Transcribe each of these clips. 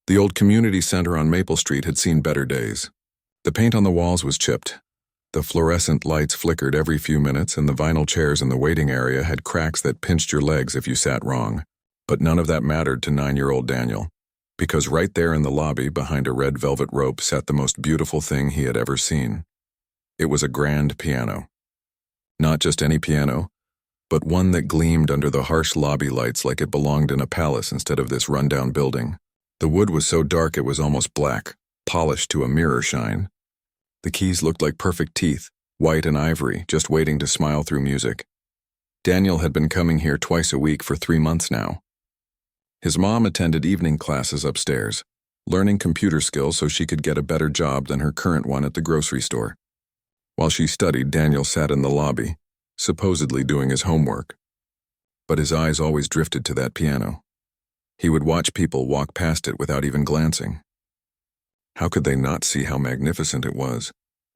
The old community center on Maple Street had seen better days. The paint on the walls was chipped. The fluorescent lights flickered every few minutes, and the vinyl chairs in the waiting area had cracks that pinched your legs if you sat wrong. But none of that mattered to 9-year-old Daniel, because right there in the lobby behind a red velvet rope sat the most beautiful thing he had ever seen. It was a grand piano. Not just any piano, but one that gleamed under the harsh lobby lights like it belonged in a palace instead of this rundown building. The wood was so dark it was almost black, polished to a mirror shine. The keys looked like perfect teeth, white and ivory, just waiting to smile through music. Daniel had been coming here twice a week for 3 months now. His mom attended evening classes upstairs, learning computer skills so she could get a better job than her current one at the grocery store. While she studied, Daniel sat in the lobby, supposedly doing his homework. But his eyes always drifted to that piano. He would watch people walk past it without even glancing. How could they not see how magnificent it was?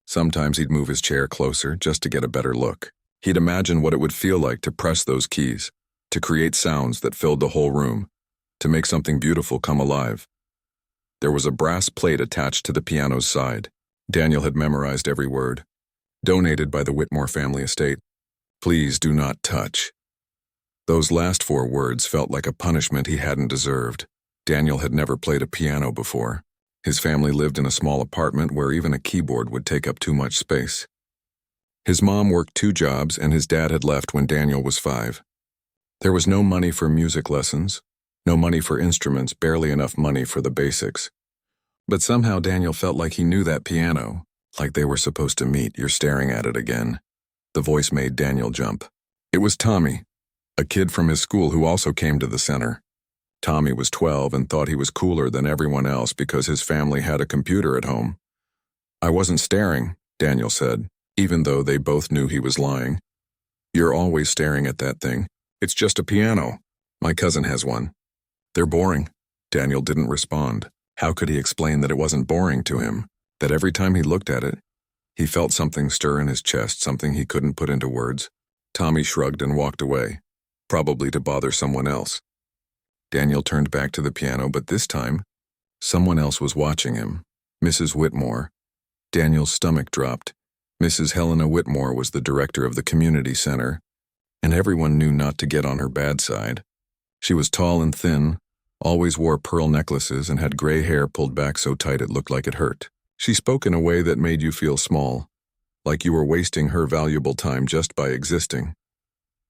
Sometimes he'd move his chair closer just to get a better look. He'd imagine what it would feel like to press those keys, to create sounds that filled the whole room, to make something beautiful come alive. There was a brass plate attached to the piano's side. Daniel had memorized every word. Donated by the Whitmore family estate. Please do not touch. Those last 4 words felt like a punishment he hadn't deserved. Daniel had never played a piano before. His family lived in a small apartment where even a keyboard would take up too much space. His mom worked 2 jobs and his dad had left when Daniel was 5. There was no money for music lessons, no money for instruments, barely enough money for the basics. But somehow Daniel felt like he knew that piano, like they were supposed to meet. You're staring at it again. The voice made Daniel jump. It was Tommy, a kid from his school who also came to the center. Tommy was 12 and thought he was cooler than everyone else because his family had a computer at home. I wasn't staring, Daniel said, even though they both knew he was lying. You're always staring at that thing. It's just a piano. My cousin has one. They're boring. Daniel didn't respond. How could he explain that it wasn't boring to him? That every time he looked at it, he felt something stir in his chest, something he couldn't put into words. Tommy shrugged and walked away, probably to bother someone else. Daniel turned back to the piano, but this time, someone else was watching him. Mrs. Whitmore. Daniel's stomach dropped. Mrs. Helena Whitmore was the director of the community center, and everyone knew not to get on her bad side. She was tall and thin, always wore pearl necklaces, and had gray hair pulled back so tight it looked like it hurt. She spoke in a way that made you feel small, like you were wasting her valuable time just by existing.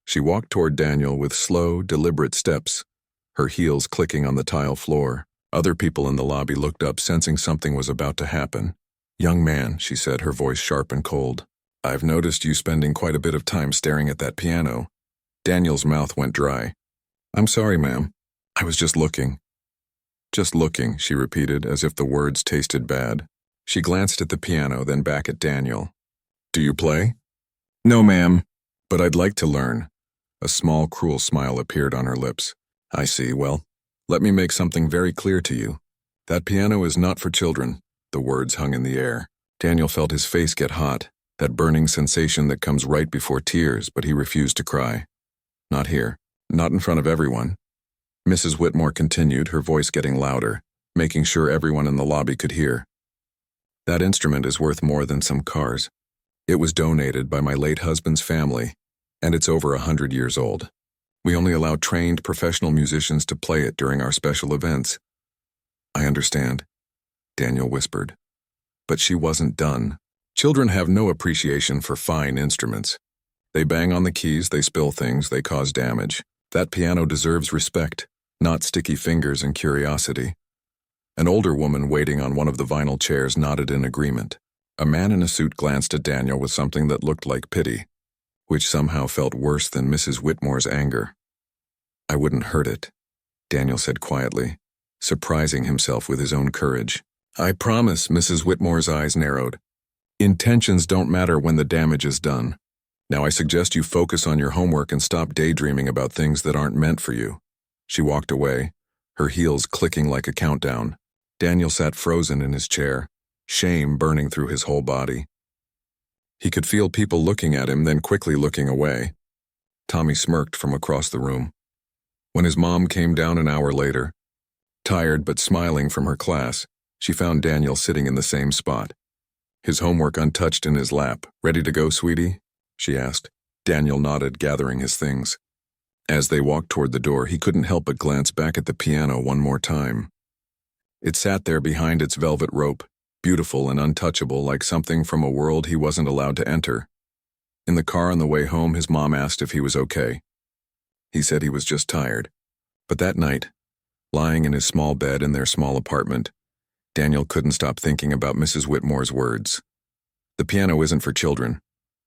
She walked toward Daniel with slow, deliberate steps, her heels clicking on the tile floor. Other people in the lobby looked up, sensing something was about to happen. "Young man," she said, her voice sharp and cold, "I've noticed you spending quite a bit of time staring at that piano." Daniel's mouth went dry. "I'm sorry, ma'am. I was just looking." "Just looking," she repeated, as if the words tasted bad. She glanced at the piano, then back at Daniel. "Do you play?" "No, ma'am, but I'd like to learn." A small, cruel smile appeared on her lips. "I see. Well, let me make something very clear to you. That piano is not for children." The words hung in the air. Daniel felt his face get hot, that burning sensation that comes right before tears, but he refused to cry. "Not here. Not in front of everyone." Mrs. Whitmore continued, her voice getting louder, making sure everyone in the lobby could hear. "That instrument is worth more than some cars. It was donated by my late husband's family, and it's over 100 years old. We only allow trained professional musicians to play it during our special events." "I understand," Daniel whispered. But she wasn't done. Children have no appreciation for fine instruments. They bang on the keys, they spill things, they cause damage. That piano deserves respect, not sticky fingers and curiosity. An older woman waiting on one of the vinyl chairs nodded in agreement. A man in a suit glanced at Daniel with something that looked like pity, which somehow felt worse than Mrs. Whitmore's anger. "I wouldn't hurt it," Daniel said quietly, surprising himself with his own courage. "I promise," Mrs. Whitmore's eyes narrowed. "Intentions don't matter when the damage is done. Now I suggest you focus on your homework and stop daydreaming about things that aren't meant for you." She walked away, her heels clicking like a countdown. Daniel sat frozen in his chair, shame burning through his whole body. He could feel people looking at him, then quickly looking away. Tommy smirked from across the room. When his mom came down an hour later, Tired but smiling from her class, she found Daniel sitting in the same spot. His homework untouched in his lap. "Ready to go, sweetie?" she asked. Daniel nodded, gathering his things. As they walked toward the door, he couldn't help but glance back at the piano one more time. It sat there behind its velvet rope, beautiful and untouchable, like something from a world he wasn't allowed to enter. In the car on the way home, his mom asked if he was okay. He said he was just tired. But that night, lying in his small bed in their small apartment, Daniel couldn't stop thinking about Mrs. Whitmore's words. "The piano isn't for children."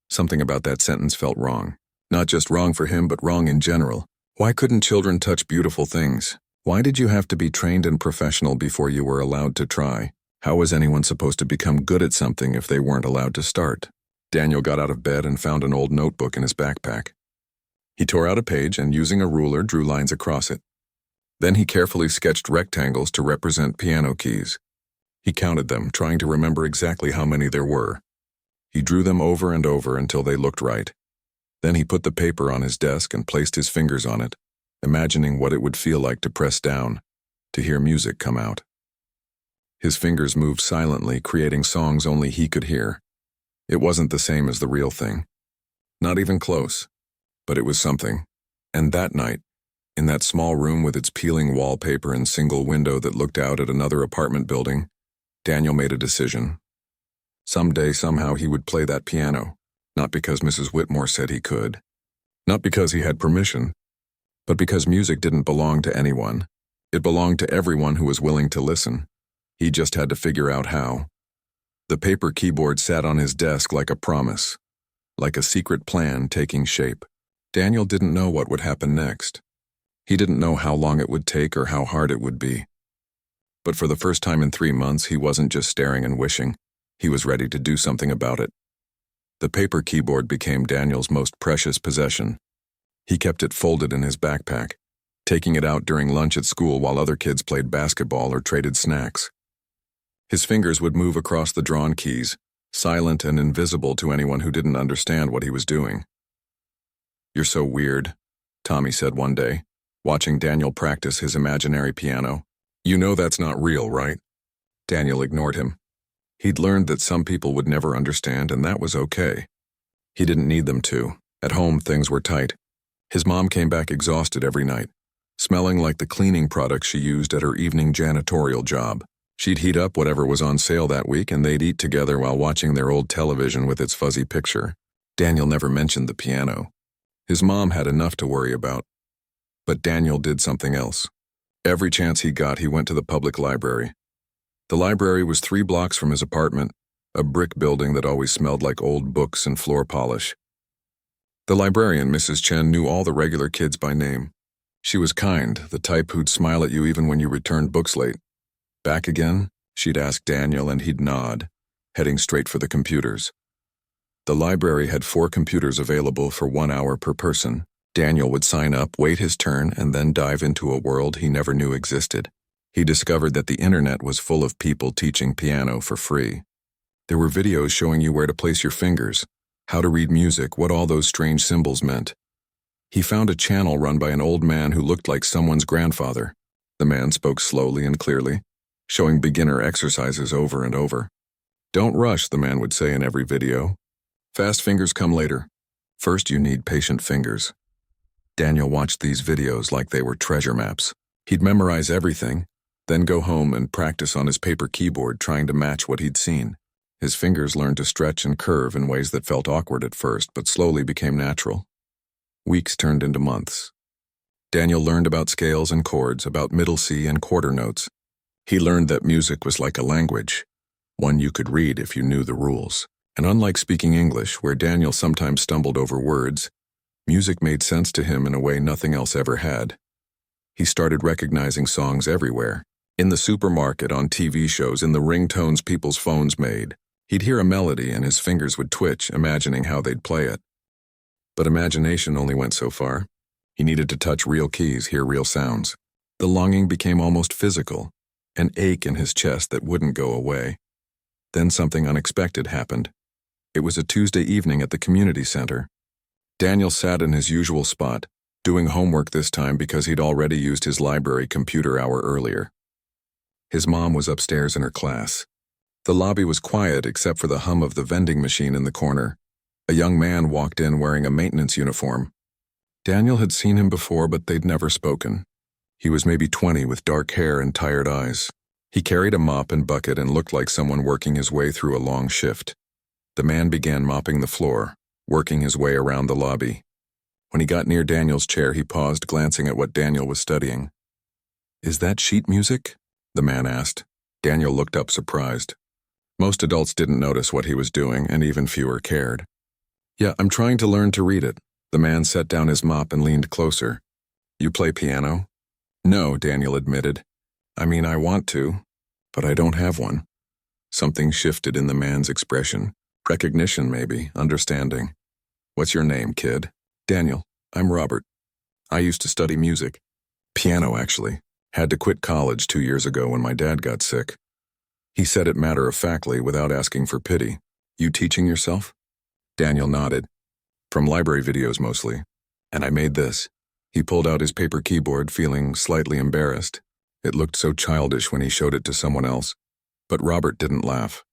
Something about that sentence felt wrong. Not just wrong for him, but wrong in general. Why couldn't children touch beautiful things? Why did you have to be trained and professional before you were allowed to try? How was anyone supposed to become good at something if they weren't allowed to start? Daniel got out of bed and found an old notebook in his backpack. He tore out a page and, using a ruler, drew lines across it. Then he carefully sketched rectangles to represent piano keys. He counted them, trying to remember exactly how many there were. He drew them over and over until they looked right. Then he put the paper on his desk and placed his fingers on it, imagining what it would feel like to press down, to hear music come out. His fingers moved silently, creating songs only he could hear. It wasn't the same as the real thing. Not even close. But it was something. And that night, in that small room with its peeling wallpaper and single window that looked out at another apartment building, Daniel made a decision. Someday, somehow, he would play that piano, not because Mrs. Whitmore said he could, not because he had permission, but because music didn't belong to anyone. It belonged to everyone who was willing to listen. He just had to figure out how. The paper keyboard sat on his desk like a promise, like a secret plan taking shape. Daniel didn't know what would happen next. He didn't know how long it would take or how hard it would be. But for the first time in 3 months, he wasn't just staring and wishing. He was ready to do something about it. The paper keyboard became Daniel's most precious possession. He kept it folded in his backpack, taking it out during lunch at school while other kids played basketball or traded snacks. His fingers would move across the drawn keys, silent and invisible to anyone who didn't understand what he was doing. "You're so weird," Tommy said one day, watching Daniel practice his imaginary piano. "You know that's not real, right?" Daniel ignored him. He'd learned that some people would never understand, and that was okay. He didn't need them to. At home, things were tight. His mom came back exhausted every night, smelling like the cleaning products she used at her evening janitorial job. She'd heat up whatever was on sale that week, and they'd eat together while watching their old television with its fuzzy picture. Daniel never mentioned the piano. His mom had enough to worry about. But Daniel did something else. Every chance he got, he went to the public library. The library was 3 blocks from his apartment, a brick building that always smelled like old books and floor polish. The librarian, Mrs. Chen, knew all the regular kids by name. She was kind, the type who'd smile at you even when you returned books late. "Back again?" she'd ask Daniel, and he'd nod, heading straight for the computers. The library had 4 computers available for 1 hour per person. Daniel would sign up, wait his turn, and then dive into a world he never knew existed. He discovered that the internet was full of people teaching piano for free. There were videos showing you where to place your fingers, how to read music, what all those strange symbols meant. He found a channel run by an old man who looked like someone's grandfather. The man spoke slowly and clearly, showing beginner exercises over and over. "Don't rush," the man would say in every video. "Fast fingers come later. First you need patient fingers." Daniel watched these videos like they were treasure maps. He'd memorize everything, then go home and practice on his paper keyboard trying to match what he'd seen. His fingers learned to stretch and curve in ways that felt awkward at first, but slowly became natural. Weeks turned into months. Daniel learned about scales and chords, about middle C and quarter notes. He learned that music was like a language, one you could read if you knew the rules. And unlike speaking English, where Daniel sometimes stumbled over words, music made sense to him in a way nothing else ever had. He started recognizing songs everywhere. In the supermarket, on TV shows, in the ringtones people's phones made. He'd hear a melody and his fingers would twitch, imagining how they'd play it. But imagination only went so far. He needed to touch real keys, hear real sounds. The longing became almost physical, an ache in his chest that wouldn't go away. Then something unexpected happened. It was a Tuesday evening at the community center. Daniel sat in his usual spot, doing homework this time because he'd already used his library computer hour earlier. His mom was upstairs in her class. The lobby was quiet except for the hum of the vending machine in the corner. A young man walked in wearing a maintenance uniform. Daniel had seen him before, but they'd never spoken. He was maybe 20 with dark hair and tired eyes. He carried a mop and bucket and looked like someone working his way through a long shift. The man began mopping the floor, working his way around the lobby. When he got near Daniel's chair, he paused, glancing at what Daniel was studying. "Is that sheet music?" the man asked. Daniel looked up surprised. Most adults didn't notice what he was doing, and even fewer cared. "Yeah, I'm trying to learn to read it." The man set down his mop and leaned closer. "You play piano?" "No," Daniel admitted. "I mean, I want to, but I don't have one." Something shifted in the man's expression. Recognition, maybe, understanding. "What's your name, kid?" "Daniel. I'm Robert. I used to study music. Piano, actually. Had to quit college 2 years ago when my dad got sick." He said it matter-of-factly without asking for pity. "You teaching yourself?" Daniel nodded. "From library videos mostly. And I made this." He pulled out his paper keyboard, feeling slightly embarrassed. It looked so childish when he showed it to someone else. But Robert didn't laugh.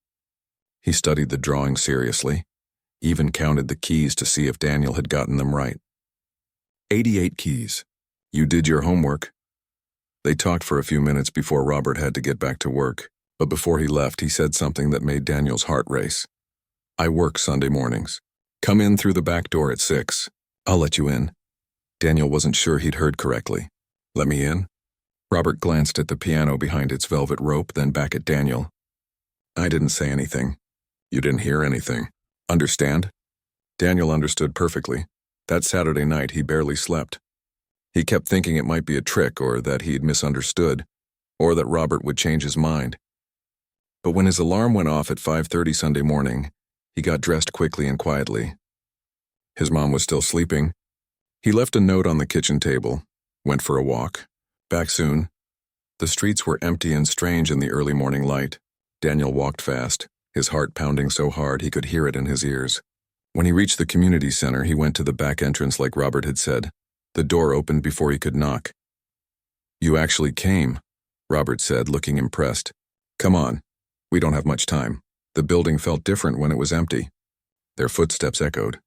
He studied the drawing seriously, even counted the keys to see if Daniel had gotten them right. 88 keys. "You did your homework." They talked for a few minutes before Robert had to get back to work, but before he left, he said something that made Daniel's heart race. "I work Sunday mornings. Come in through the back door at 6. I'll let you in." Daniel wasn't sure he'd heard correctly. "Let me in?" Robert glanced at the piano behind its velvet rope, then back at Daniel. "I didn't say anything. You didn't hear anything. Understand?" Daniel understood perfectly. That Saturday night, he barely slept. He kept thinking it might be a trick, or that he'd misunderstood, or that Robert would change his mind. But when his alarm went off at 5:30 Sunday morning, he got dressed quickly and quietly. His mom was still sleeping. He left a note on the kitchen table, went for a walk. Back soon. The streets were empty and strange in the early morning light. Daniel walked fast, his heart pounding so hard he could hear it in his ears. When he reached the community center, he went to the back entrance like Robert had said. The door opened before he could knock. "You actually came," Robert said, looking impressed. "Come on. We don't have much time." The building felt different when it was empty. Their footsteps echoed.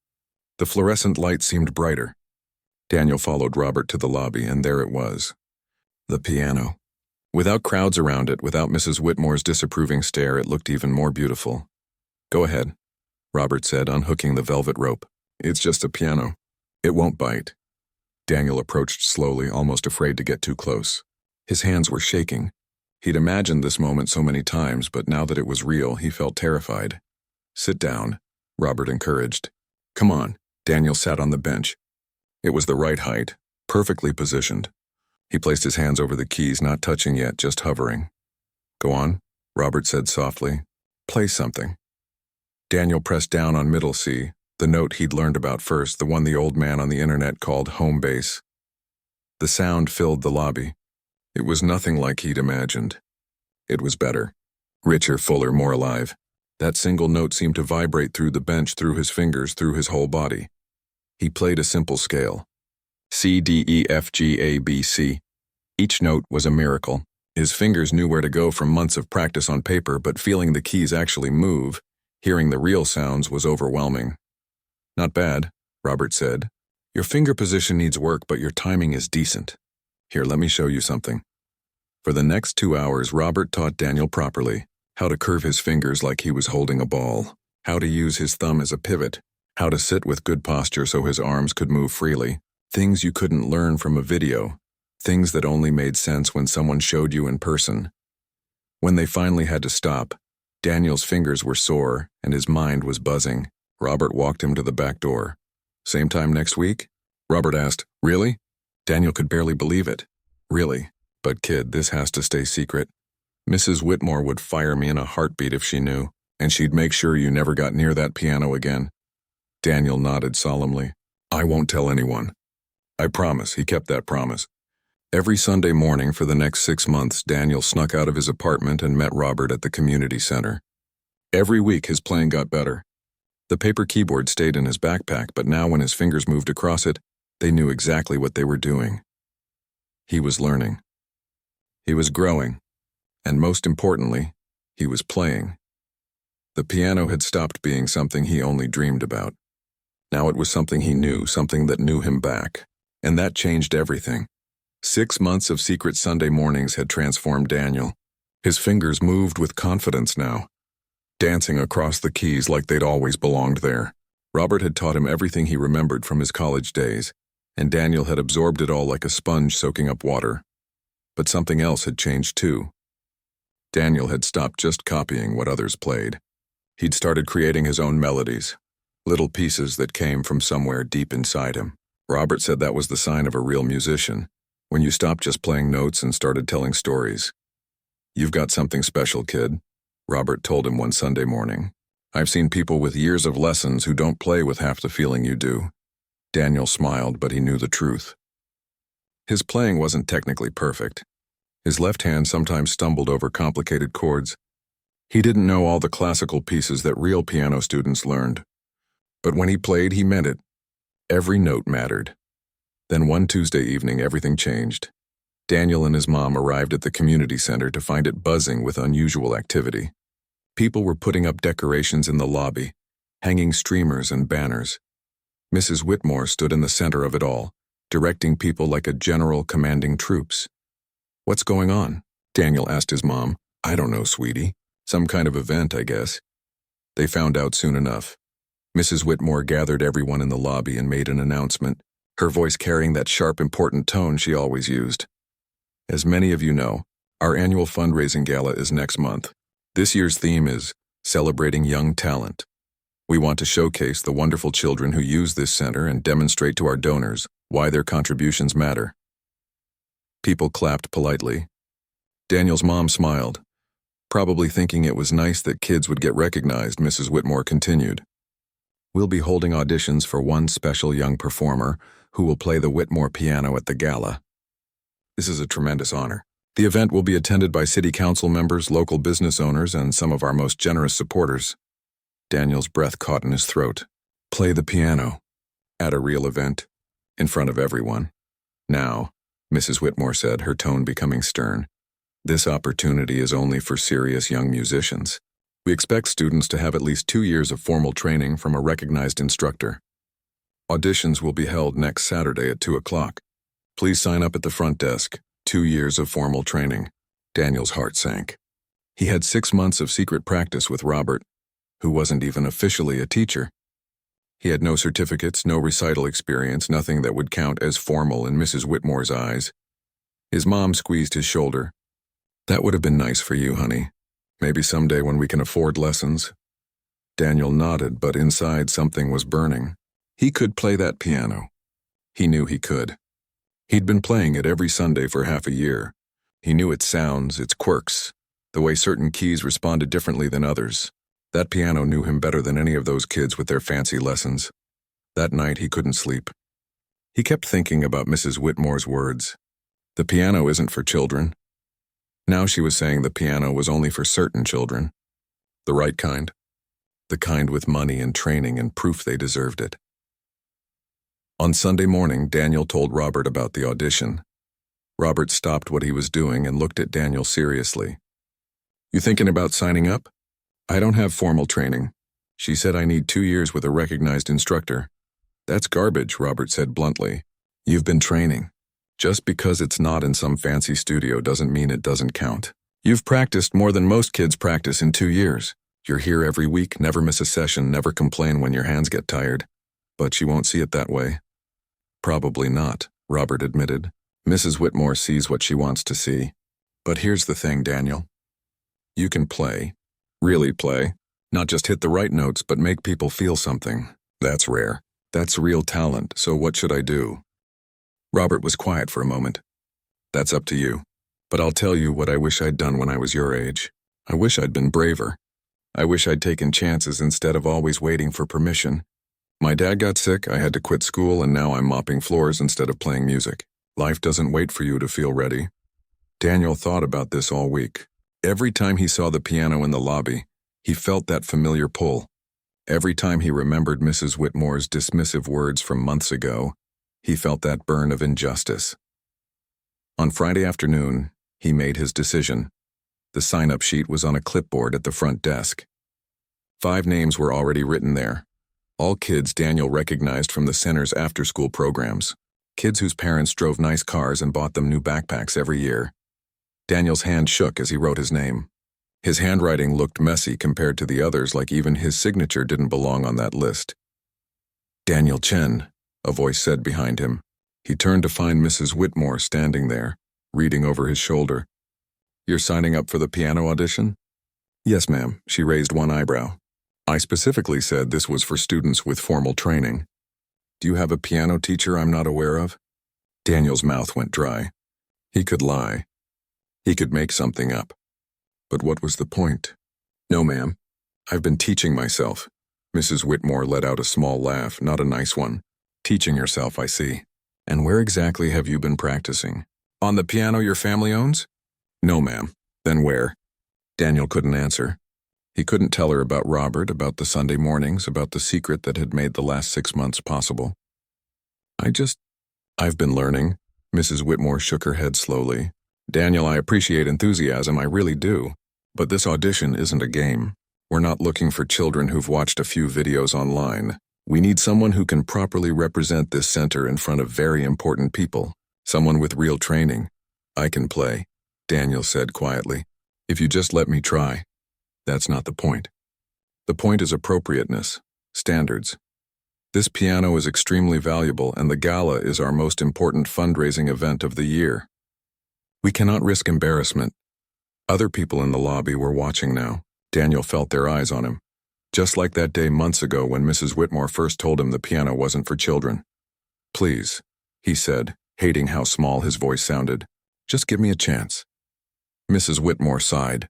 The fluorescent light seemed brighter. Daniel followed Robert to the lobby, and there it was. The piano. Without crowds around it, without Mrs. Whitmore's disapproving stare, it looked even more beautiful. "Go ahead," Robert said, unhooking the velvet rope. "It's just a piano. It won't bite." Daniel approached slowly, almost afraid to get too close. His hands were shaking. He'd imagined this moment so many times, but now that it was real, he felt terrified. "Sit down," Robert encouraged. "Come on." Daniel sat on the bench. It was the right height, perfectly positioned. He placed his hands over the keys, not touching yet, just hovering. "Go on," Robert said softly. "Play something." Daniel pressed down on middle C, the note he'd learned about first, the one the old man on the internet called home base. The sound filled the lobby. It was nothing like he'd imagined. It was better. Richer, fuller, more alive. That single note seemed to vibrate through the bench, through his fingers, through his whole body. He played a simple scale. C, D, E, F, G, A, B, C. Each note was a miracle. His fingers knew where to go from months of practice on paper, but feeling the keys actually move, hearing the real sounds, was overwhelming. "Not bad," Robert said. "Your finger position needs work, but your timing is decent. Here, let me show you something." For the next 2 hours, Robert taught Daniel properly how to curve his fingers like he was holding a ball, how to use his thumb as a pivot, how to sit with good posture so his arms could move freely. Things you couldn't learn from a video, things that only made sense when someone showed you in person. When they finally had to stop, Daniel's fingers were sore and his mind was buzzing. Robert walked him to the back door. "Same time next week?" Robert asked. "Really?" Daniel could barely believe it. "Really? But kid, this has to stay secret. Mrs. Whitmore would fire me in a heartbeat if she knew, and she'd make sure you never got near that piano again." Daniel nodded solemnly. "I won't tell anyone." "I promise." He kept that promise. Every Sunday morning for the next 6 months, Daniel snuck out of his apartment and met Robert at the community center. Every week his playing got better. The paper keyboard stayed in his backpack, but now when his fingers moved across it, they knew exactly what they were doing. He was learning. He was growing. And most importantly, he was playing. The piano had stopped being something he only dreamed about. Now it was something he knew, something that knew him back. And that changed everything. 6 months of secret Sunday mornings had transformed Daniel. His fingers moved with confidence now, dancing across the keys like they'd always belonged there. Robert had taught him everything he remembered from his college days, and Daniel had absorbed it all like a sponge soaking up water. But something else had changed too. Daniel had stopped just copying what others played. He'd started creating his own melodies, little pieces that came from somewhere deep inside him. Robert said that was the sign of a real musician, when you stopped just playing notes and started telling stories. "You've got something special, kid," Robert told him one Sunday morning. "I've seen people with years of lessons who don't play with half the feeling you do." Daniel smiled, but he knew the truth. His playing wasn't technically perfect. His left hand sometimes stumbled over complicated chords. He didn't know all the classical pieces that real piano students learned. But when he played, he meant it. Every note mattered. Then one Tuesday evening, everything changed. Daniel and his mom arrived at the community center to find it buzzing with unusual activity. People were putting up decorations in the lobby, hanging streamers and banners. Mrs. Whitmore stood in the center of it all, directing people like a general commanding troops. "What's going on?" Daniel asked his mom. "I don't know, sweetie. Some kind of event, I guess." They found out soon enough. Mrs. Whitmore gathered everyone in the lobby and made an announcement, her voice carrying that sharp, important tone she always used. "As many of you know, our annual fundraising gala is next month. This year's theme is Celebrating Young Talent. We want to showcase the wonderful children who use this center and demonstrate to our donors why their contributions matter." People clapped politely. Daniel's mom smiled, probably thinking it was nice that kids would get recognized. Mrs. Whitmore continued, "We'll be holding auditions for one special young performer who will play the Whitmore piano at the gala. This is a tremendous honor. The event will be attended by city council members, local business owners, and some of our most generous supporters." Daniel's breath caught in his throat. Play the piano. At a real event. In front of everyone. "Now," Mrs. Whitmore said, her tone becoming stern, "this opportunity is only for serious young musicians. We expect students to have at least 2 years of formal training from a recognized instructor. Auditions will be held next Saturday at 2 o'clock. Please sign up at the front desk. 2 years of formal training." Daniel's heart sank. He had 6 months of secret practice with Robert, who wasn't even officially a teacher. He had no certificates, no recital experience, nothing that would count as formal in Mrs. Whitmore's eyes. His mom squeezed his shoulder. "That would have been nice for you, honey. Maybe someday when we can afford lessons." Daniel nodded, but inside something was burning. He could play that piano. He knew he could. He'd been playing it every Sunday for half a year. He knew its sounds, its quirks, the way certain keys responded differently than others. That piano knew him better than any of those kids with their fancy lessons. That night he couldn't sleep. He kept thinking about Mrs. Whitmore's words. The piano isn't for children. Now she was saying the piano was only for certain children. The right kind. The kind with money and training and proof they deserved it. On Sunday morning, Daniel told Robert about the audition. Robert stopped what he was doing and looked at Daniel seriously. "You thinking about signing up?" "I don't have formal training. She said I need 2 years with a recognized instructor." "That's garbage," Robert said bluntly. "You've been training. Just because it's not in some fancy studio doesn't mean it doesn't count. You've practiced more than most kids practice in 2 years. You're here every week, never miss a session, never complain when your hands get tired." "But she won't see it that way." "Probably not," Robert admitted. "Mrs. Whitmore sees what she wants to see. But here's the thing, Daniel. You can play. Really play. Not just hit the right notes, but make people feel something. That's rare. That's real talent, so what should I do?" Robert was quiet for a moment. "That's up to you. But I'll tell you what I wish I'd done when I was your age. I wish I'd been braver. I wish I'd taken chances instead of always waiting for permission. My dad got sick, I had to quit school, and now I'm mopping floors instead of playing music. Life doesn't wait for you to feel ready." Daniel thought about this all week. Every time he saw the piano in the lobby, he felt that familiar pull. Every time he remembered Mrs. Whitmore's dismissive words from months ago, he felt that burn of injustice. On Friday afternoon, he made his decision. The sign-up sheet was on a clipboard at the front desk. 5 names were already written there. All kids Daniel recognized from the center's after-school programs. Kids whose parents drove nice cars and bought them new backpacks every year. Daniel's hand shook as he wrote his name. His handwriting looked messy compared to the others, like even his signature didn't belong on that list. "Daniel Chen," a voice said behind him. He turned to find Mrs. Whitmore standing there, reading over his shoulder. "You're signing up for the piano audition?" "Yes, ma'am," she raised one eyebrow. "I specifically said this was for students with formal training. Do you have a piano teacher I'm not aware of?" Daniel's mouth went dry. He could lie. He could make something up. But what was the point? "No, ma'am. I've been teaching myself." Mrs. Whitmore let out a small laugh, not a nice one. "Teaching yourself, I see. And where exactly have you been practicing? On the piano your family owns?" "No, ma'am." "Then where?" Daniel couldn't answer. He couldn't tell her about Robert, about the Sunday mornings, about the secret that had made the last 6 months possible. I've been learning." Mrs. Whitmore shook her head slowly. "Daniel, I appreciate enthusiasm, I really do. But this audition isn't a game. We're not looking for children who've watched a few videos online. We need someone who can properly represent this center in front of very important people. Someone with real training." "I can play," Daniel said quietly. "If you just let me try." "That's not the point. The point is appropriateness, standards. This piano is extremely valuable, and the gala is our most important fundraising event of the year. We cannot risk embarrassment." Other people in the lobby were watching now. Daniel felt their eyes on him. Just like that day months ago when Mrs. Whitmore first told him the piano wasn't for children. "Please," he said, hating how small his voice sounded. "Just give me a chance." Mrs. Whitmore sighed.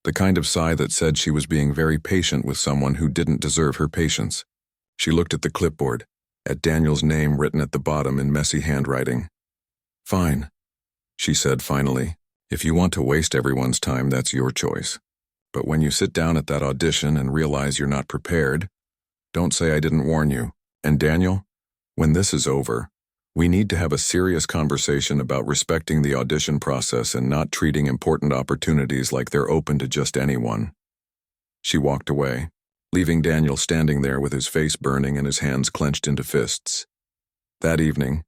The kind of sigh that said she was being very patient with someone who didn't deserve her patience. She looked at the clipboard, at Daniel's name written at the bottom in messy handwriting. "Fine," she said finally. "If you want to waste everyone's time, that's your choice. But when you sit down at that audition and realize you're not prepared, don't say I didn't warn you. And Daniel, when this is over, we need to have a serious conversation about respecting the audition process and not treating important opportunities like they're open to just anyone." She walked away, leaving Daniel standing there with his face burning and his hands clenched into fists. That evening,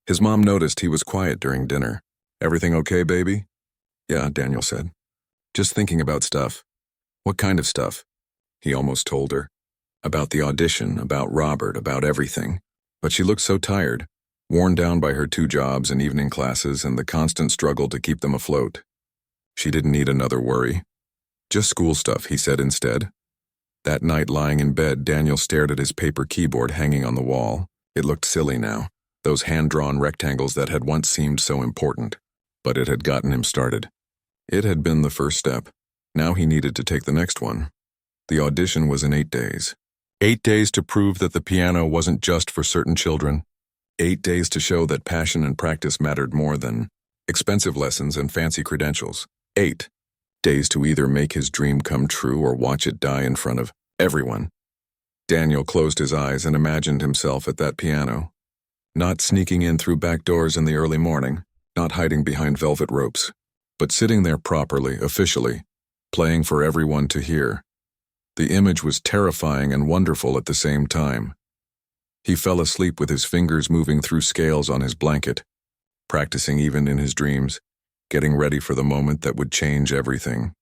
his mom noticed he was quiet during dinner. "Everything okay, baby?" "Yeah," Daniel said. "Just thinking about stuff." "What kind of stuff?" He almost told her. About the audition, about Robert, about everything. But she looked so tired, worn down by her 2 jobs and evening classes and the constant struggle to keep them afloat. She didn't need another worry. "Just school stuff," he said instead. That night, lying in bed, Daniel stared at his paper keyboard hanging on the wall. It looked silly now, those hand-drawn rectangles that had once seemed so important. But it had gotten him started. It had been the first step. Now he needed to take the next one. The audition was in 8 days. 8 days to prove that the piano wasn't just for certain children. 8 days to show that passion and practice mattered more than expensive lessons and fancy credentials. 8 days to either make his dream come true or watch it die in front of everyone. Daniel closed his eyes and imagined himself at that piano. Not sneaking in through back doors in the early morning, not hiding behind velvet ropes, but sitting there properly, officially, playing for everyone to hear. The image was terrifying and wonderful at the same time. He fell asleep with his fingers moving through scales on his blanket, practicing even in his dreams, getting ready for the moment that would change everything.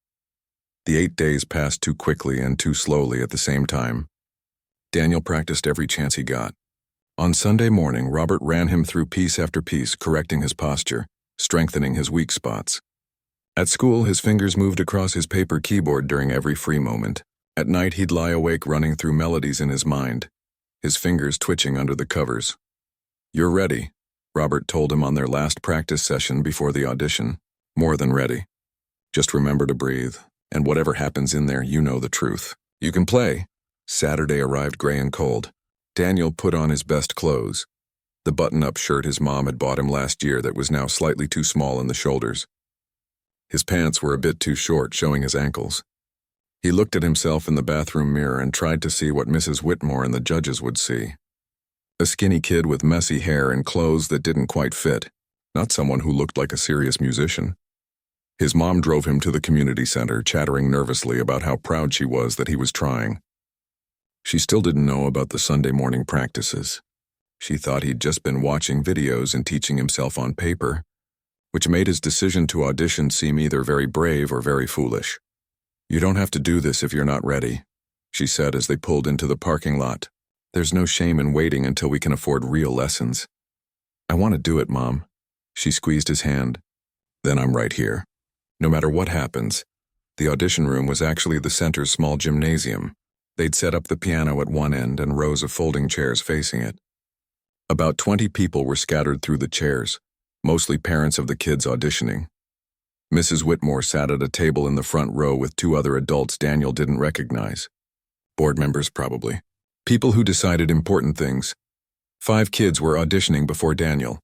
The 8 days passed too quickly and too slowly at the same time. Daniel practiced every chance he got. On Sunday morning, Robert ran him through piece after piece, correcting his posture, strengthening his weak spots. At school, his fingers moved across his paper keyboard during every free moment. At night, he'd lie awake running through melodies in his mind, his fingers twitching under the covers. "You're ready," Robert told him on their last practice session before the audition. "More than ready. Just remember to breathe, and whatever happens in there, you know the truth. You can play." Saturday arrived gray and cold. Daniel put on his best clothes, the button-up shirt his mom had bought him last year that was now slightly too small in the shoulders. His pants were a bit too short, showing his ankles. He looked at himself in the bathroom mirror and tried to see what Mrs. Whitmore and the judges would see. A skinny kid with messy hair and clothes that didn't quite fit, not someone who looked like a serious musician. His mom drove him to the community center, chattering nervously about how proud she was that he was trying. She still didn't know about the Sunday morning practices. She thought he'd just been watching videos and teaching himself on paper, which made his decision to audition seem either very brave or very foolish. "You don't have to do this if you're not ready," she said as they pulled into the parking lot. "There's no shame in waiting until we can afford real lessons." "I want to do it, Mom." She squeezed his hand. "Then I'm right here. No matter what happens." The audition room was actually the center's small gymnasium. They'd set up the piano at one end and rows of folding chairs facing it. About 20 people were scattered through the chairs, mostly parents of the kids auditioning. Mrs. Whitmore sat at a table in the front row with 2 other adults Daniel didn't recognize. Board members, probably. People who decided important things. 5 kids were auditioning before Daniel.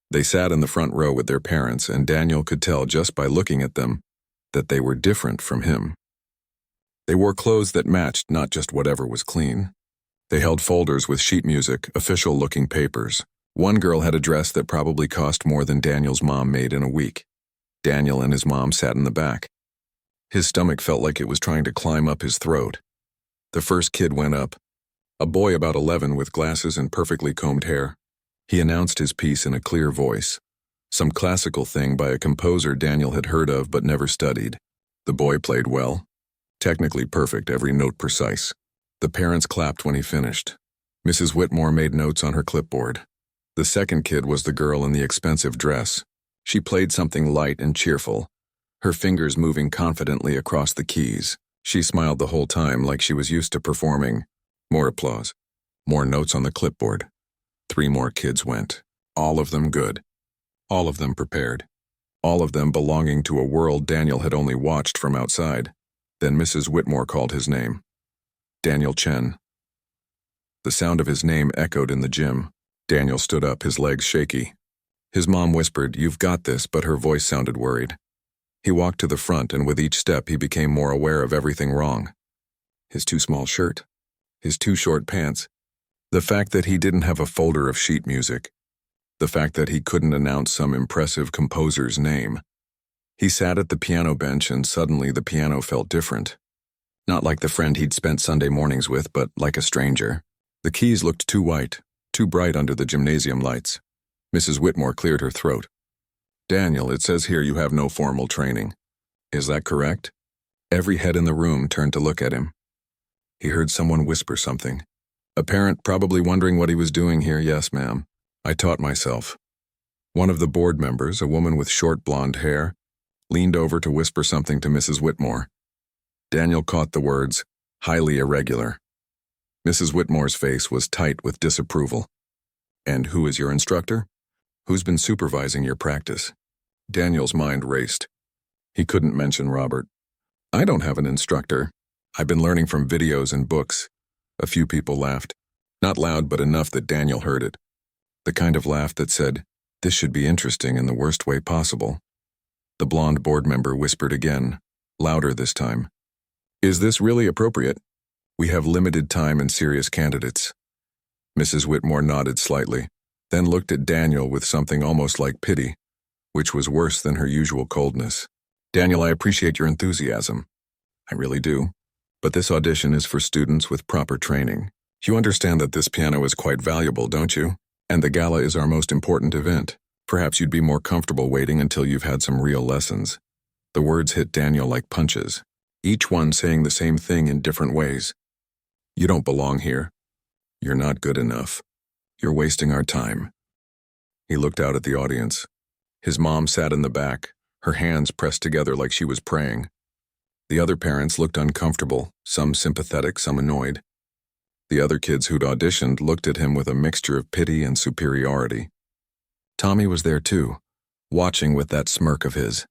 They sat in the front row with their parents, and Daniel could tell just by looking at them that they were different from him. They wore clothes that matched, not just whatever was clean. They held folders with sheet music, official-looking papers. One girl had a dress that probably cost more than Daniel's mom made in a week. Daniel and his mom sat in the back. His stomach felt like it was trying to climb up his throat. The first kid went up, a boy about 11 with glasses and perfectly combed hair. He announced his piece in a clear voice, some classical thing by a composer Daniel had heard of but never studied. The boy played well, technically perfect, every note precise. The parents clapped when he finished. Mrs. Whitmore made notes on her clipboard. The second kid was the girl in the expensive dress. She played something light and cheerful, her fingers moving confidently across the keys. She smiled the whole time like she was used to performing. More applause. More notes on the clipboard. 3 more kids went. All of them good. All of them prepared. All of them belonging to a world Daniel had only watched from outside. Then Mrs. Whitmore called his name. Daniel Chen. The sound of his name echoed in the gym. Daniel stood up, his legs shaky. His mom whispered, "You've got this," but her voice sounded worried. He walked to the front, and with each step he became more aware of everything wrong. His too small shirt. His too short pants. The fact that he didn't have a folder of sheet music. The fact that he couldn't announce some impressive composer's name. He sat at the piano bench, and suddenly the piano felt different. Not like the friend he'd spent Sunday mornings with, but like a stranger. The keys looked too white, too bright under the gymnasium lights. Mrs. Whitmore cleared her throat. "Daniel, it says here you have no formal training. Is that correct?" Every head in the room turned to look at him. He heard someone whisper something. A parent probably wondering what he was doing here. "Yes, ma'am. I taught myself." One of the board members, a woman with short blonde hair, leaned over to whisper something to Mrs. Whitmore. Daniel caught the words, "highly irregular." Mrs. Whitmore's face was tight with disapproval. "And who is your instructor? Who's been supervising your practice?" Daniel's mind raced. He couldn't mention Robert. "I don't have an instructor. I've been learning from videos and books." A few people laughed. Not loud, but enough that Daniel heard it. The kind of laugh that said, "This should be interesting in the worst way possible." The blonde board member whispered again, louder this time. "Is this really appropriate? We have limited time and serious candidates." Mrs. Whitmore nodded slightly, then looked at Daniel with something almost like pity, which was worse than her usual coldness. "Daniel, I appreciate your enthusiasm. I really do. But this audition is for students with proper training. You understand that this piano is quite valuable, don't you? And the gala is our most important event. Perhaps you'd be more comfortable waiting until you've had some real lessons." The words hit Daniel like punches, each one saying the same thing in different ways. "You don't belong here. You're not good enough. You're wasting our time." He looked out at the audience. His mom sat in the back, her hands pressed together like she was praying. The other parents looked uncomfortable, some sympathetic, some annoyed. The other kids who'd auditioned looked at him with a mixture of pity and superiority. Tommy was there too, watching with that smirk of his.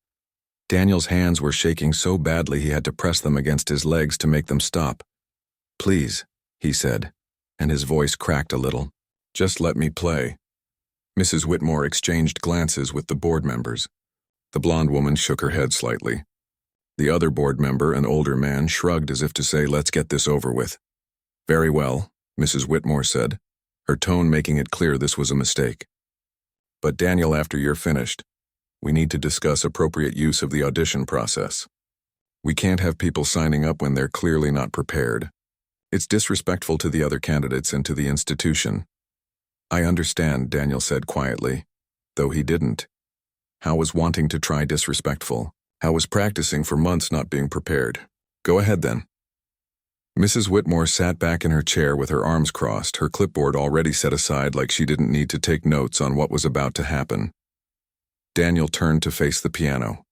Daniel's hands were shaking so badly he had to press them against his legs to make them stop. "Please," he said, and his voice cracked a little. "Just let me play." Mrs. Whitmore exchanged glances with the board members. The blonde woman shook her head slightly. The other board member, an older man, shrugged as if to say, "Let's get this over with." "Very well," Mrs. Whitmore said, her tone making it clear this was a mistake. "But Daniel, after you're finished, We need to discuss appropriate use of the audition process. We can't have people signing up when they're clearly not prepared. It's disrespectful to the other candidates and to the institution. I understand, Daniel said quietly, though he didn't. How was wanting to try disrespectful? How was practicing for months not being prepared? Go ahead then. Mrs. Whitmore sat back in her chair with her arms crossed, her clipboard already set aside like she didn't need to take notes on what was about to happen. Daniel turned to face the piano.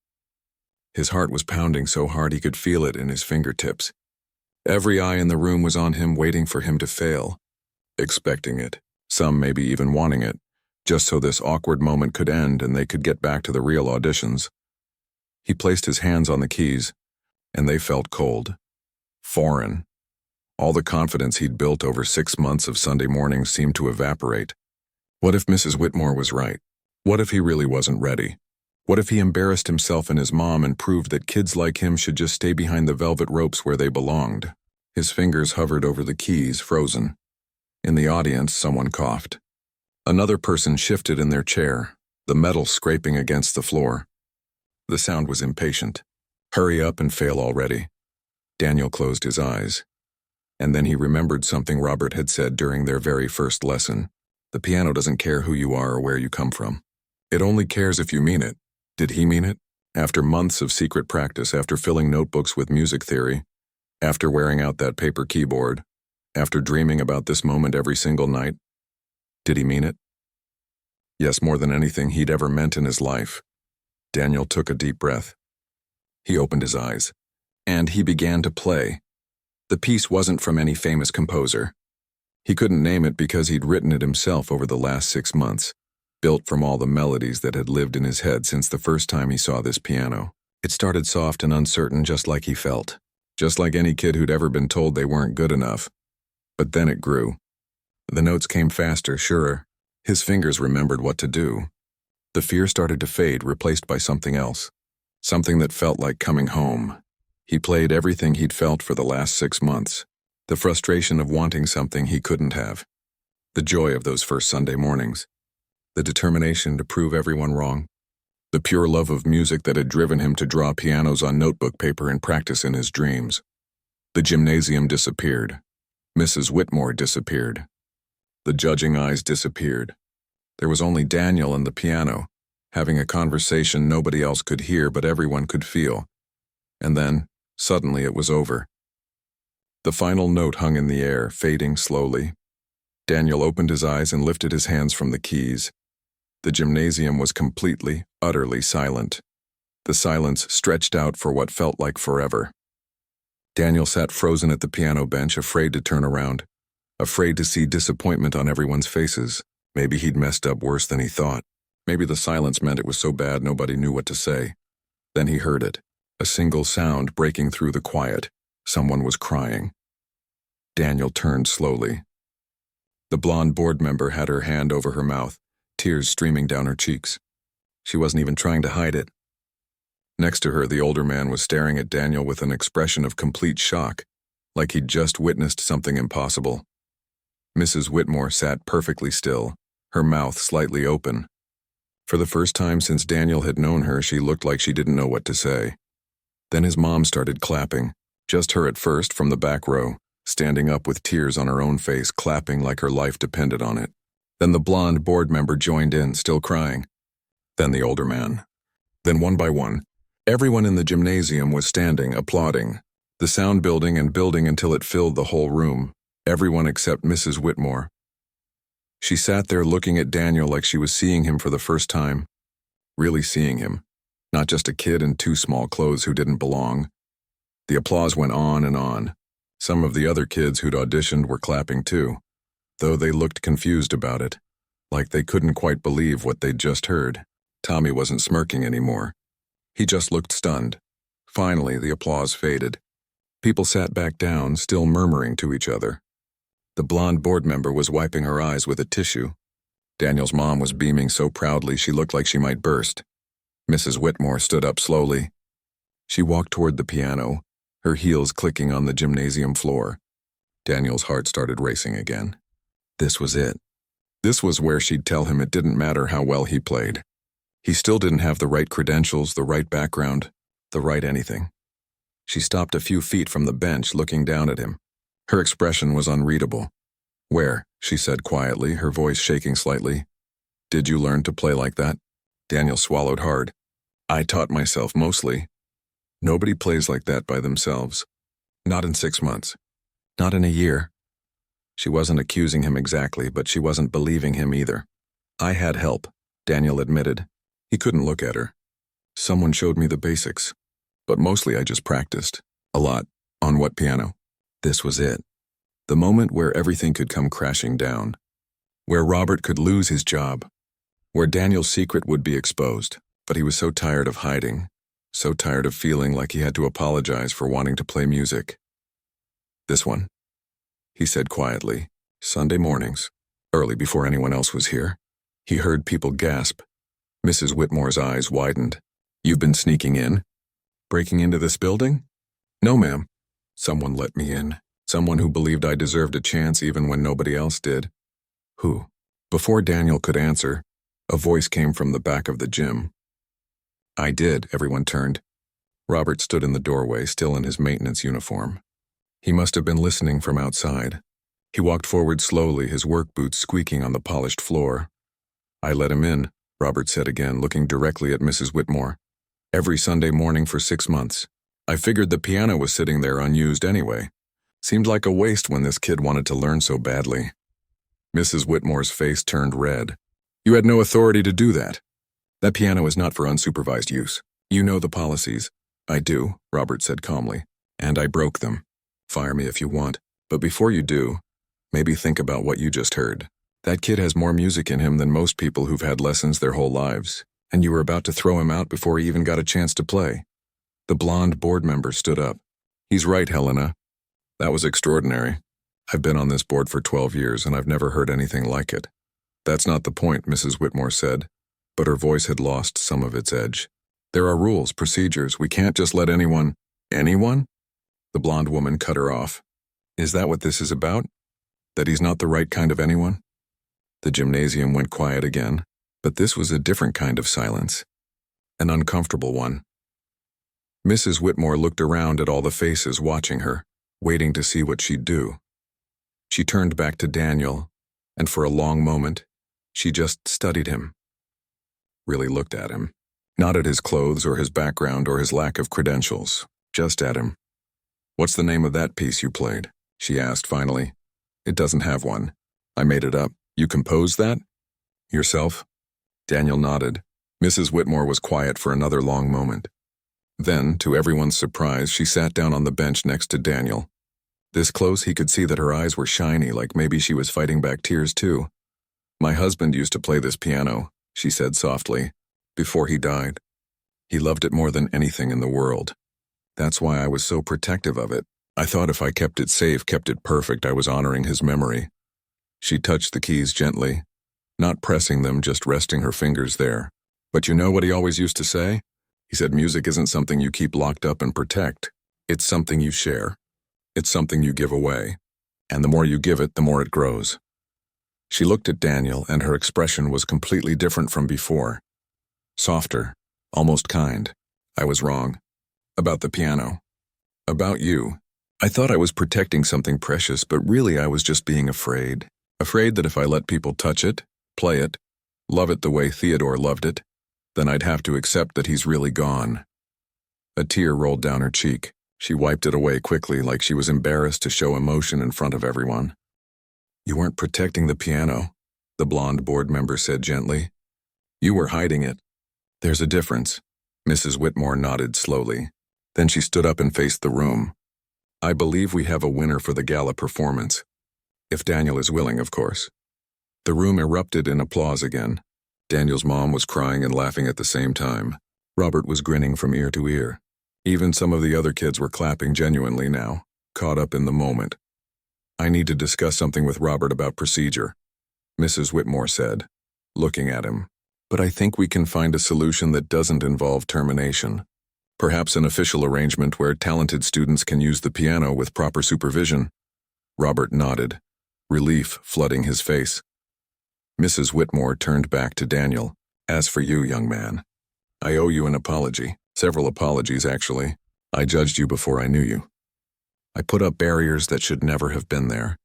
His heart was pounding so hard he could feel it in his fingertips. Every eye in the room was on him, waiting for him to fail, expecting it, some maybe even wanting it, just so this awkward moment could end and they could get back to the real auditions. He placed his hands on the keys, and they felt cold, foreign. All the confidence he'd built over 6 months of Sunday mornings seemed to evaporate. What if Mrs. Whitmore was right? What if he really wasn't ready? What if he embarrassed himself and his mom and proved that kids like him should just stay behind the velvet ropes where they belonged? His fingers hovered over the keys, frozen. In the audience, someone coughed. Another person shifted in their chair, the metal scraping against the floor. The sound was impatient. Hurry up and fail already. Daniel closed his eyes. And then he remembered something Robert had said during their very first lesson. The piano doesn't care who you are or where you come from. It only cares if you mean it. Did he mean it? After months of secret practice, after filling notebooks with music theory, after wearing out that paper keyboard, after dreaming about this moment every single night, did he mean it? Yes, more than anything he'd ever meant in his life. Daniel took a deep breath. He opened his eyes, and he began to play. The piece wasn't from any famous composer. He couldn't name it because he'd written it himself over the last 6 months, built from all the melodies that had lived in his head since the first time he saw this piano. It started soft and uncertain, just like he felt, just like any kid who'd ever been told they weren't good enough. But then it grew. The notes came faster, surer. His fingers remembered what to do. The fear started to fade, replaced by something else, something that felt like coming home. He played everything he'd felt for the last 6 months, the frustration of wanting something he couldn't have, the joy of those first Sunday mornings, the determination to prove everyone wrong, the pure love of music that had driven him to draw pianos on notebook paper and practice in his dreams. The gymnasium disappeared. Mrs. Whitmore disappeared. The judging eyes disappeared. There was only Daniel and the piano, having a conversation nobody else could hear but everyone could feel. And then, suddenly it was over. The final note hung in the air, fading slowly. Daniel opened his eyes and lifted his hands from the keys. The gymnasium was completely, utterly silent. The silence stretched out for what felt like forever. Daniel sat frozen at the piano bench, afraid to turn around, afraid to see disappointment on everyone's faces. Maybe he'd messed up worse than he thought. Maybe the silence meant it was so bad nobody knew what to say. Then he heard it, a single sound breaking through the quiet. Someone was crying. Daniel turned slowly. The blonde board member had her hand over her mouth, tears streaming down her cheeks. She wasn't even trying to hide it. Next to her, the older man was staring at Daniel with an expression of complete shock, like he'd just witnessed something impossible. Mrs. Whitmore sat perfectly still, her mouth slightly open. For the first time since Daniel had known her, she looked like she didn't know what to say. Then his mom started clapping, just her at first from the back row, standing up with tears on her own face, clapping like her life depended on it. Then the blonde board member joined in, still crying. Then the older man. Then one by one, everyone in the gymnasium was standing, applauding, the sound building and building until it filled the whole room, everyone except Mrs. Whitmore. She sat there looking at Daniel like she was seeing him for the first time, really seeing him, not just a kid in too small clothes who didn't belong. The applause went on and on. Some of the other kids who'd auditioned were clapping too, though they looked confused about it, like they couldn't quite believe what they'd just heard. Tommy wasn't smirking anymore. He just looked stunned. Finally, the applause faded. People sat back down, still murmuring to each other. The blonde board member was wiping her eyes with a tissue. Daniel's mom was beaming so proudly she looked like she might burst. Mrs. Whitmore stood up slowly. She walked toward the piano, her heels clicking on the gymnasium floor. Daniel's heart started racing again. This was it. This was where she'd tell him it didn't matter how well he played. He still didn't have the right credentials, the right background, the right anything. She stopped a few feet from the bench, looking down at him. Her expression was unreadable. "Where?" she said quietly, her voice shaking slightly. "Did you learn to play like that?" Daniel swallowed hard. "I taught myself mostly. Nobody plays like that by themselves. Not in 6 months. Not in a year." She wasn't accusing him exactly, but she wasn't believing him either. "I had help," Daniel admitted. He couldn't look at her. "Someone showed me the basics. But mostly I just practiced. A lot. On what piano?" This was it. The moment where everything could come crashing down. Where Robert could lose his job. Where Daniel's secret would be exposed. But he was so tired of hiding. So tired of feeling like he had to apologize for wanting to play music. "This one," he said quietly. "Sunday mornings. Early before anyone else was here." He heard people gasp. Mrs. Whitmore's eyes widened. "You've been sneaking in? Breaking into this building?" "No, ma'am. Someone let me in. Someone who believed I deserved a chance even when nobody else did." "Who?" Before Daniel could answer, a voice came from the back of the gym. "I did." Everyone turned. Robert stood in the doorway, still in his maintenance uniform. He must have been listening from outside. He walked forward slowly, his work boots squeaking on the polished floor. "I let him in," Robert said again, looking directly at Mrs. Whitmore. "Every Sunday morning for 6 months. I figured the piano was sitting there unused anyway. Seemed like a waste when this kid wanted to learn so badly." Mrs. Whitmore's face turned red. "You had no authority to do that. That piano is not for unsupervised use. You know the policies." "I do," Robert said calmly. "And I broke them. Fire me if you want. But before you do, maybe think about what you just heard. That kid has more music in him than most people who've had lessons their whole lives. And you were about to throw him out before he even got a chance to play." The blonde board member stood up. "He's right, Helena. That was extraordinary. I've been on this board for 12 years and I've never heard anything like it." "That's not the point," Mrs. Whitmore said, but her voice had lost some of its edge. "There are rules, procedures. We can't just let anyone—" "Anyone?" The blonde woman cut her off. "Is that what this is about? That he's not the right kind of anyone?" The gymnasium went quiet again, but this was a different kind of silence. An uncomfortable one. Mrs. Whitmore looked around at all the faces watching her, waiting to see what she'd do. She turned back to Daniel, and for a long moment, she just studied him. Really looked at him. Not at his clothes or his background or his lack of credentials, just at him. "What's the name of that piece you played?" she asked finally. "It doesn't have one. I made it up. You composed that? Yourself?" Daniel nodded. Mrs. Whitmore was quiet for another long moment. Then, to everyone's surprise, she sat down on the bench next to Daniel. This close, he could see that her eyes were shiny, like maybe she was fighting back tears too. "My husband used to play this piano," she said softly, "before he died. He loved it more than anything in the world. That's why I was so protective of it. I thought if I kept it safe, kept it perfect, I was honoring his memory." She touched the keys gently, not pressing them, just resting her fingers there. "But you know what he always used to say? He said music isn't something you keep locked up and protect. It's something you share. It's something you give away. And the more you give it, the more it grows." She looked at Daniel, and her expression was completely different from before. Softer, almost kind. "I was wrong. About the piano. About you. I thought I was protecting something precious, but really I was just being afraid. Afraid that if I let people touch it, play it, love it the way Theodore loved it, then I'd have to accept that he's really gone." A tear rolled down her cheek. She wiped it away quickly, like she was embarrassed to show emotion in front of everyone. "You weren't protecting the piano," the blonde board member said gently. "You were hiding it. There's a difference." Mrs. Whitmore nodded slowly. Then she stood up and faced the room. "I believe we have a winner for the gala performance. If Daniel is willing, of course." The room erupted in applause again. Daniel's mom was crying and laughing at the same time. Robert was grinning from ear to ear. Even some of the other kids were clapping genuinely now, caught up in the moment. "I need to discuss something with Robert about procedure," Mrs. Whitmore said, looking at him. "But I think we can find a solution that doesn't involve termination. Perhaps an official arrangement where talented students can use the piano with proper supervision." Robert nodded, relief flooding his face. Mrs. Whitmore turned back to Daniel. As for you, young man, I owe you an apology. Several apologies, actually. I judged you before I knew you. I put up barriers that should never have been there,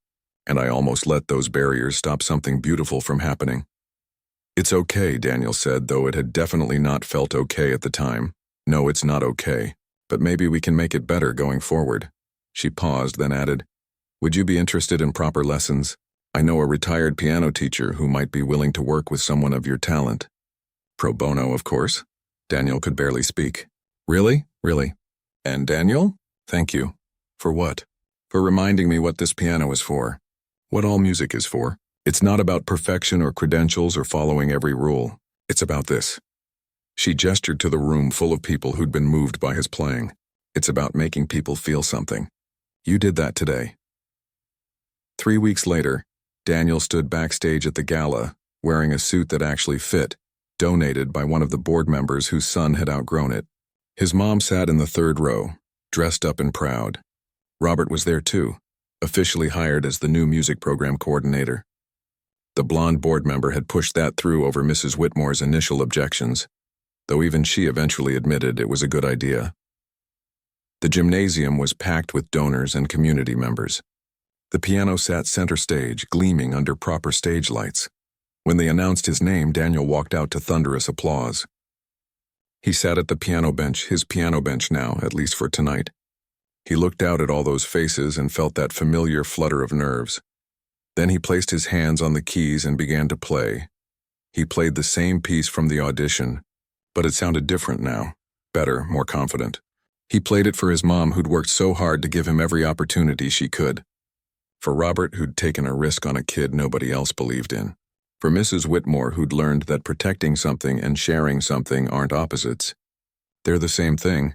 and I almost let those barriers stop something beautiful from happening. It's okay, Daniel said, though it had definitely not felt okay at the time. No, it's not okay, but maybe we can make it better going forward. She paused, then added, would you be interested in proper lessons? I know a retired piano teacher who might be willing to work with someone of your talent. Pro bono, of course. Daniel could barely speak. Really? Really? And Daniel? Thank you. For what? For reminding me what this piano is for. What all music is for. It's not about perfection or credentials or following every rule. It's about this. She gestured to the room full of people who'd been moved by his playing. It's about making people feel something. You did that today. 3 weeks later, Daniel stood backstage at the gala, wearing a suit that actually fit, donated by one of the board members whose son had outgrown it. His mom sat in the third row, dressed up and proud. Robert was there too, officially hired as the new music program coordinator. The blonde board member had pushed that through over Mrs. Whitmore's initial objections, though even she eventually admitted it was a good idea. The gymnasium was packed with donors and community members. The piano sat center stage, gleaming under proper stage lights. When they announced his name, Daniel walked out to thunderous applause. He sat at the piano bench, his piano bench now, at least for tonight. He looked out at all those faces and felt that familiar flutter of nerves. Then he placed his hands on the keys and began to play. He played the same piece from the audition, but it sounded different now, better, more confident. He played it for his mom, who'd worked so hard to give him every opportunity she could. For Robert, who'd taken a risk on a kid nobody else believed in. For Mrs. Whitmore, who'd learned that protecting something and sharing something aren't opposites. They're the same thing.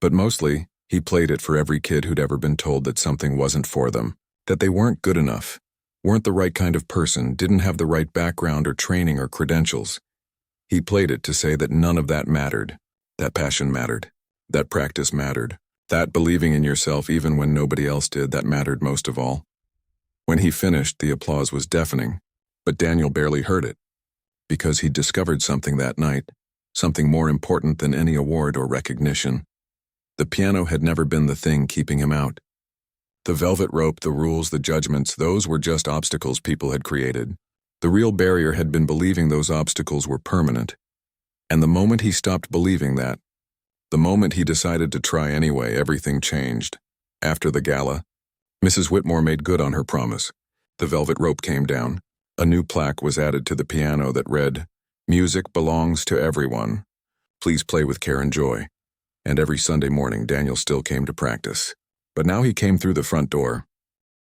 But mostly, he played it for every kid who'd ever been told that something wasn't for them, that they weren't good enough, weren't the right kind of person, didn't have the right background or training or credentials. He played it to say that none of that mattered, that passion mattered, that practice mattered, that believing in yourself even when nobody else did, that mattered most of all. When he finished, the applause was deafening, but Daniel barely heard it, because he'd discovered something that night, something more important than any award or recognition. The piano had never been the thing keeping him out. The velvet rope, the rules, the judgments, those were just obstacles people had created. The real barrier had been believing those obstacles were permanent. And the moment he stopped believing that, the moment he decided to try anyway, everything changed. After the gala, Mrs. Whitmore made good on her promise. The velvet rope came down. A new plaque was added to the piano that read, "Music belongs to everyone. Please play with care and joy." And every Sunday morning, Daniel still came to practice. But now he came through the front door,